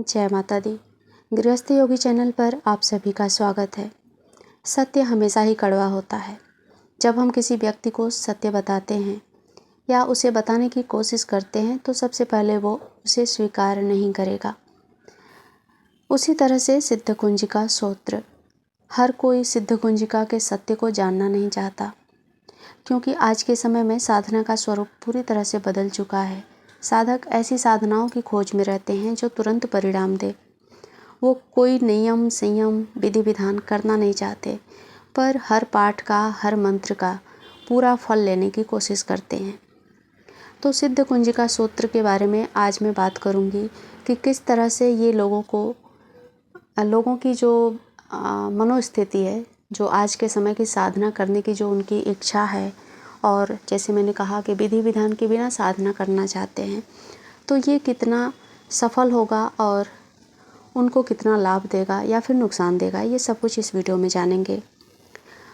जय माता दी। गृहस्थ योगी चैनल पर आप सभी का स्वागत है। सत्य हमेशा ही कड़वा होता है। जब हम किसी व्यक्ति को सत्य बताते हैं या उसे बताने की कोशिश करते हैं तो सबसे पहले वो उसे स्वीकार नहीं करेगा। उसी तरह से सिद्ध कुंजिका सूत्र, हर कोई सिद्ध कुंजिका के सत्य को जानना नहीं चाहता, क्योंकि आज के समय में साधना का स्वरूप पूरी तरह से बदल चुका है। साधक ऐसी साधनाओं की खोज में रहते हैं जो तुरंत परिणाम दे। वो कोई नियम संयम विधि विधान करना नहीं चाहते, पर हर पाठ का, हर मंत्र का पूरा फल लेने की कोशिश करते हैं। तो सिद्ध कुंजिका सूत्र के बारे में आज मैं बात करूंगी कि किस तरह से ये लोगों की जो मनोस्थिति है, जो आज के समय की साधना करने की जो उनकी इच्छा है, और जैसे मैंने कहा कि विधि विधान के बिना साधना करना चाहते हैं, तो ये कितना सफल होगा और उनको कितना लाभ देगा या फिर नुकसान देगा, ये सब कुछ इस वीडियो में जानेंगे।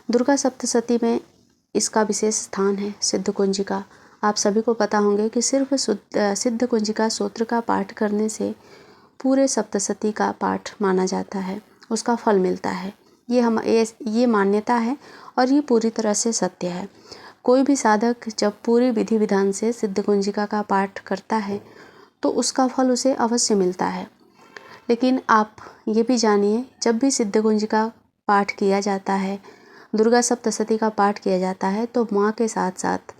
दुर्गा सप्तशती में इसका विशेष स्थान है। सिद्ध कुंजिका, आप सभी को पता होंगे कि सिर्फ सिद्ध कुंजिका सूत्र का पाठ करने से पूरे सप्तशती का पाठ माना जाता है, उसका फल मिलता है। ये मान्यता है और ये पूरी तरह से सत्य है। कोई भी साधक जब पूरी विधि विधान से सिद्ध कुंजिका का पाठ करता है तो उसका फल उसे अवश्य मिलता है। लेकिन आप ये भी जानिए, जब भी सिद्ध कुंजिका पाठ किया जाता है, दुर्गा सप्तशती का पाठ किया जाता है, तो माँ के साथ साथ,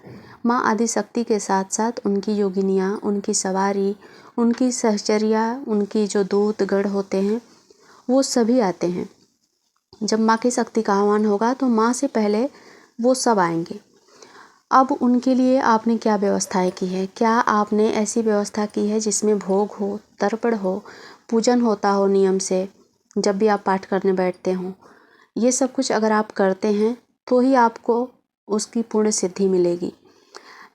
माँ आदिशक्ति के साथ साथ उनकी योगिनियाँ, उनकी सवारी, उनकी सहचर्या, उनकी जो दूत गण होते हैं, वो सभी आते हैं। जब माँ की शक्ति का आह्वान होगा तो माँ से पहले वो सब आएंगे। अब उनके लिए आपने क्या व्यवस्थाएं की है? क्या आपने ऐसी व्यवस्था की है जिसमें भोग हो, तर्पण हो, पूजन होता हो नियम से, जब भी आप पाठ करने बैठते हों? ये सब कुछ अगर आप करते हैं तो ही आपको उसकी पूर्ण सिद्धि मिलेगी।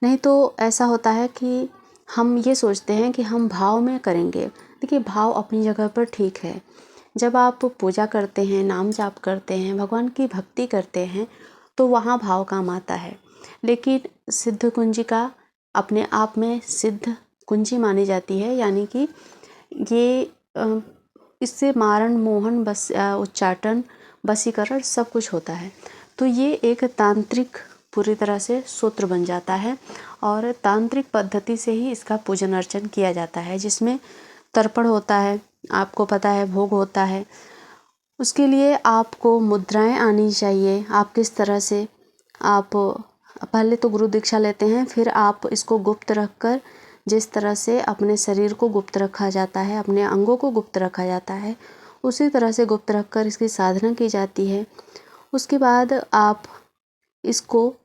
नहीं तो ऐसा होता है कि हम ये सोचते हैं कि हम भाव में करेंगे। देखिए, भाव अपनी जगह पर ठीक है। जब आप पूजा करते हैं, नाम जाप करते हैं, भगवान की भक्ति करते हैं, तो वहाँ भाव काम आता है। लेकिन सिद्ध कुंजिका अपने आप में सिद्ध कुंजी मानी जाती है, यानी कि ये इससे मारण, मोहन, उच्चाटन, वशीकरण सब कुछ होता है। तो ये एक तांत्रिक पूरी तरह से सूत्र बन जाता है और तांत्रिक पद्धति से ही इसका पूजन अर्चन किया जाता है, जिसमें तर्पण होता है, आपको पता है, भोग होता है। उसके लिए आपको मुद्राएं आनी चाहिए। आप किस तरह से, आप पहले तो गुरु दीक्षा लेते हैं, फिर आप इसको गुप्त रखकर, जिस तरह से अपने शरीर को गुप्त रखा जाता है, अपने अंगों को गुप्त रखा जाता है, उसी तरह से गुप्त रखकर इसकी साधना की जाती है। उसके बाद आप इसको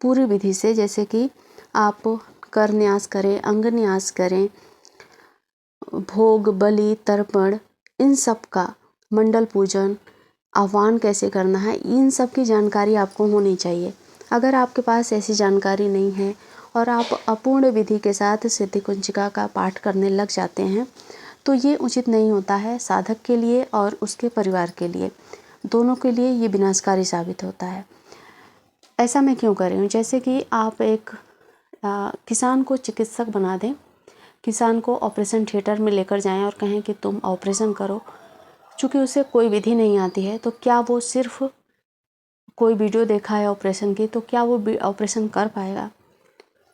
पूरी विधि से, जैसे कि आप कर न्यास करें, अंग न्यास करें, भोग, बलि, तर्पण, इन सब का, मंडल पूजन, आह्वान कैसे करना है, इन सब की जानकारी आपको होनी चाहिए। अगर आपके पास ऐसी जानकारी नहीं है और आप अपूर्ण विधि के साथ सिद्ध कुंजिका का पाठ करने लग जाते हैं, तो ये उचित नहीं होता है साधक के लिए और उसके परिवार के लिए। दोनों के लिए ये विनाशकारी साबित होता है। ऐसा मैं क्यों कर रही हूँ? जैसे कि आप एक किसान को चिकित्सक बना दें, किसान को ऑपरेशन थिएटर में लेकर जाएं और कहें कि तुम ऑपरेशन करो। चूँकि उसे कोई विधि नहीं आती है, तो क्या वो सिर्फ कोई वीडियो देखा है ऑपरेशन की, तो क्या वो ऑपरेशन कर पाएगा?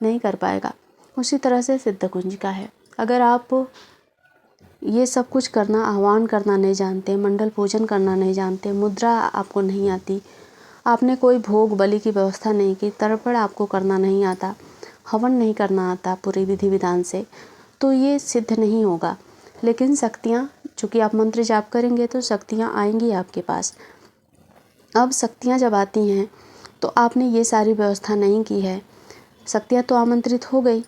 नहीं कर पाएगा। उसी तरह से सिद्ध कुंजिका है। अगर आप ये सब कुछ करना, आह्वान करना नहीं जानते, मंडल पूजन करना नहीं जानते, मुद्रा आपको नहीं आती, आपने कोई भोग बलि की व्यवस्था नहीं की, तर्पण आपको करना नहीं आता, हवन नहीं करना आता पूरी विधि विधान से, तो ये सिद्ध नहीं होगा। लेकिन शक्तियाँ, चूँकि आप मंत्र जाप करेंगे तो शक्तियाँ आएंगी आपके पास। अब शक्तियाँ जब आती हैं तो आपने ये सारी व्यवस्था नहीं की है, शक्तियाँ तो आमंत्रित हो गई,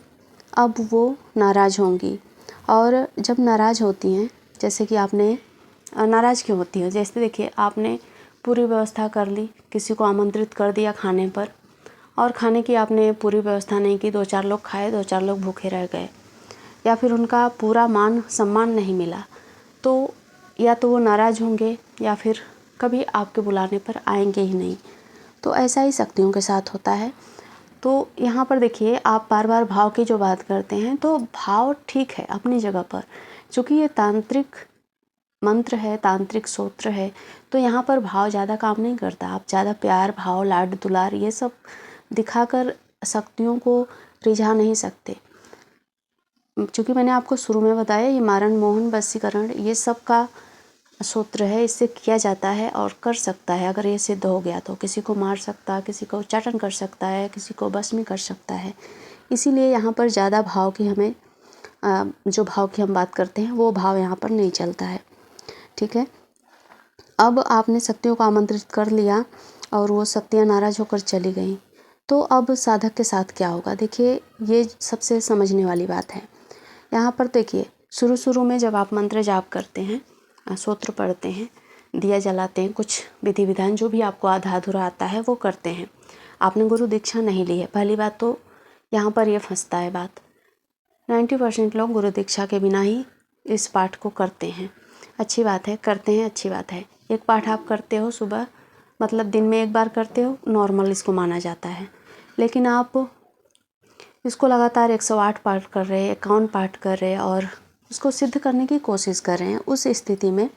अब वो नाराज़ होंगी। और जब नाराज़ होती हैं, जैसे कि आपने नाराज़ क्यों होती है? जैसे देखिए, आपने पूरी व्यवस्था कर ली, किसी को आमंत्रित कर दिया खाने पर, और खाने की आपने पूरी व्यवस्था नहीं की, 2-4 लोग खाए, 2-4 लोग भूखे रह गए, या फिर उनका पूरा मान सम्मान नहीं मिला, तो या तो वो नाराज़ होंगे या फिर कभी आपके बुलाने पर आएंगे ही नहीं। तो ऐसा ही शक्तियों के साथ होता है। तो यहाँ पर देखिए, आप बार बार भाव की जो बात करते हैं, तो भाव ठीक है अपनी जगह पर, चूँकि ये तांत्रिक मंत्र है, तांत्रिक सूत्र है, तो यहाँ पर भाव ज़्यादा काम नहीं करता। आप ज़्यादा प्यार भाव लाड दुलार ये सब दिखाकर शक्तियों को रिझा नहीं सकते। चूँकि मैंने आपको शुरू में बताया ये मारण मोहन वशीकरण ये सब का सूत्र है, इससे किया जाता है और कर सकता है। अगर ये सिद्ध हो गया तो किसी को मार सकता है, किसी को उच्चाटन कर सकता है, किसी को बस में कर सकता है। इसीलिए यहाँ पर ज़्यादा भाव की हमें जो भाव की हम बात करते हैं वो भाव यहाँ पर नहीं चलता है। ठीक है, अब आपने शक्तियों को आमंत्रित कर लिया और वो शक्तियाँ नाराज़ होकर चली गईं, तो अब साधक के साथ क्या होगा? देखिए, ये सबसे समझने वाली बात है। यहाँ पर देखिए, शुरू में जब आप मंत्र जाप करते हैं, सूत्र पढ़ते हैं, दिया जलाते हैं, कुछ विधि विधान जो भी आपको आधा अधूरा आता है वो करते हैं। आपने गुरु दीक्षा नहीं ली है, पहली बात तो यहाँ पर ये फंसता है बात। 90% लोग गुरु दीक्षा के बिना ही इस पाठ को करते हैं। अच्छी बात है, करते हैं, अच्छी बात है। एक पाठ आप करते हो सुबह, मतलब दिन में एक बार करते हो, नॉर्मल इसको माना जाता है। लेकिन आप इसको लगातार 108 पाठ कर रहे हैं, 51 पाठ कर रहे हैं और उसको सिद्ध करने की कोशिश कर रहे हैं। उस स्थिति में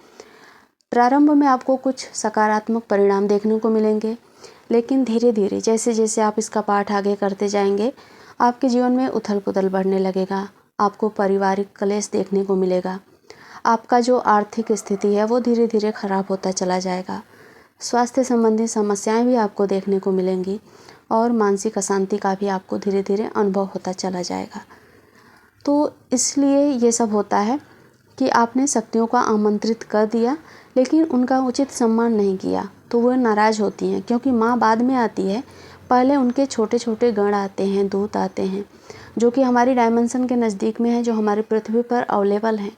प्रारंभ में आपको कुछ सकारात्मक परिणाम देखने को मिलेंगे, लेकिन धीरे धीरे जैसे जैसे आप इसका पाठ आगे करते जाएंगे, आपके जीवन में उथल पुथल बढ़ने लगेगा। आपको पारिवारिक क्लेश देखने को मिलेगा। आपका जो आर्थिक स्थिति है वो धीरे धीरे खराब होता चला जाएगा। स्वास्थ्य संबंधी समस्याएं भी आपको देखने को मिलेंगी और मानसिक अशांति का भी आपको धीरे धीरे अनुभव होता चला जाएगा। तो इसलिए ये सब होता है कि आपने शक्तियों को आमंत्रित कर दिया, लेकिन उनका उचित सम्मान नहीं किया, तो वो नाराज़ होती हैं, क्योंकि माँ बाद में आती है। पहले उनके छोटे छोटे गण आते हैं, दूत आते हैं, जो कि हमारी डायमेंशन के नज़दीक में है, जो हमारी पृथ्वी पर अवेलेबल हैं।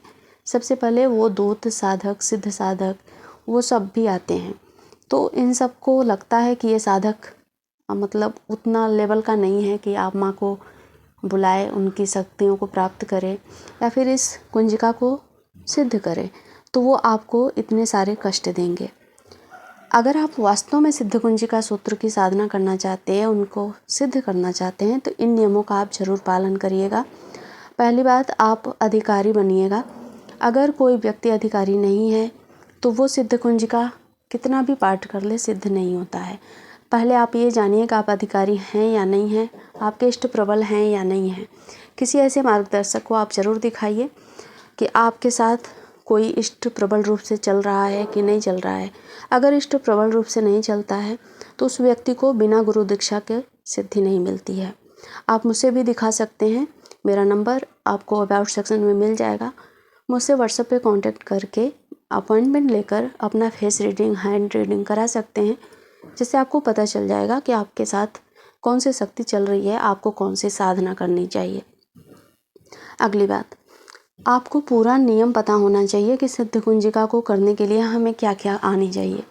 सबसे पहले वो दूत, साधक, सिद्ध साधक, वो सब भी आते हैं। तो इन सब को लगता है कि ये साधक मतलब उतना लेवल का नहीं है कि आप माँ को बुलाए, उनकी शक्तियों को प्राप्त करें या फिर इस कुंजिका को सिद्ध करें, तो वो आपको इतने सारे कष्ट देंगे। अगर आप वास्तव में सिद्ध कुंजिका सूत्र की साधना करना चाहते हैं, उनको सिद्ध करना चाहते हैं, तो इन नियमों का आप ज़रूर पालन करिएगा। पहली बात, आप अधिकारी बनिएगा। अगर कोई व्यक्ति अधिकारी नहीं है तो वो सिद्ध कुंजिका कितना भी पाठ कर ले, सिद्ध नहीं होता है। पहले आप ये जानिए कि आप अधिकारी हैं या नहीं हैं, आपके इष्ट प्रबल हैं या नहीं हैं। किसी ऐसे मार्गदर्शक को आप ज़रूर दिखाइए कि आपके साथ कोई इष्ट प्रबल रूप से चल रहा है कि नहीं चल रहा है। अगर इष्ट प्रबल रूप से नहीं चलता है तो उस व्यक्ति को बिना गुरु दीक्षा के सिद्धि नहीं मिलती है। आप मुझसे भी दिखा सकते हैं। मेरा नंबर आपको अबाउट सेक्शन में मिल जाएगा। मुझसे व्हाट्सएप पे कांटेक्ट करके अपॉइंटमेंट लेकर अपना फेस रीडिंग, हैंड रीडिंग करा सकते हैं, जिससे आपको पता चल जाएगा कि आपके साथ कौन सी शक्ति चल रही है, आपको कौन सी साधना करनी चाहिए। अगली बात, आपको पूरा नियम पता होना चाहिए कि सिद्ध कुंजिका को करने के लिए हमें क्या क्या आनी चाहिए।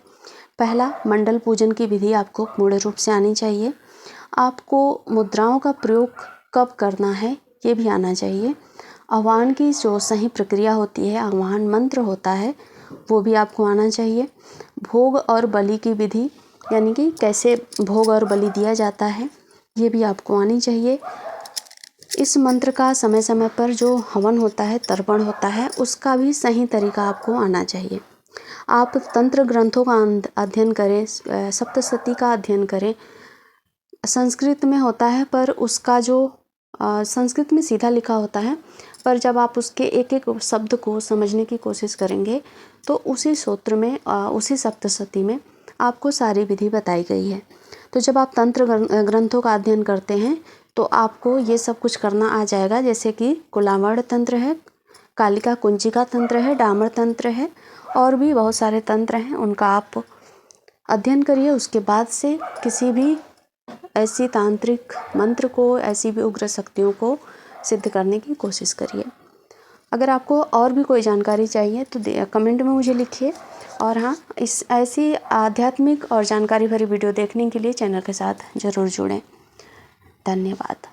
पहला, मंडल पूजन की विधि आपको पूर्ण रूप से आनी चाहिए। आपको मुद्राओं का प्रयोग कब करना है ये भी आना चाहिए। आह्वान की जो सही प्रक्रिया होती है, आह्वान मंत्र होता है, वो भी आपको आना चाहिए। भोग और बलि की विधि, यानी कि कैसे भोग और बलि दिया जाता है, ये भी आपको आनी चाहिए। इस मंत्र का समय समय पर जो हवन होता है, तर्पण होता है, उसका भी सही तरीका आपको आना चाहिए। आप तंत्र ग्रंथों का अध्ययन करें, सप्तशती का अध्ययन करें। संस्कृत में होता है, पर उसका जो संस्कृत में सीधा लिखा होता है, पर जब आप उसके एक एक शब्द को समझने की कोशिश करेंगे तो उसी सूत्र में, उसी सप्तशती में आपको सारी विधि बताई गई है। तो जब आप तंत्र ग्रंथों का अध्ययन करते हैं तो आपको ये सब कुछ करना आ जाएगा, जैसे कि कुलावड़ तंत्र है, कालिका कुंजिका तंत्र है, डामर तंत्र है, और भी बहुत सारे तंत्र हैं, उनका आप अध्ययन करिए। उसके बाद से किसी भी ऐसी तांत्रिक मंत्र को, ऐसी भी उग्र शक्तियों को सिद्ध करने की कोशिश करिए। अगर आपको और भी कोई जानकारी चाहिए तो कमेंट में मुझे लिखिए। और हाँ, इस ऐसी आध्यात्मिक और जानकारी भरी वीडियो देखने के लिए चैनल के साथ ज़रूर जुड़ें। धन्यवाद।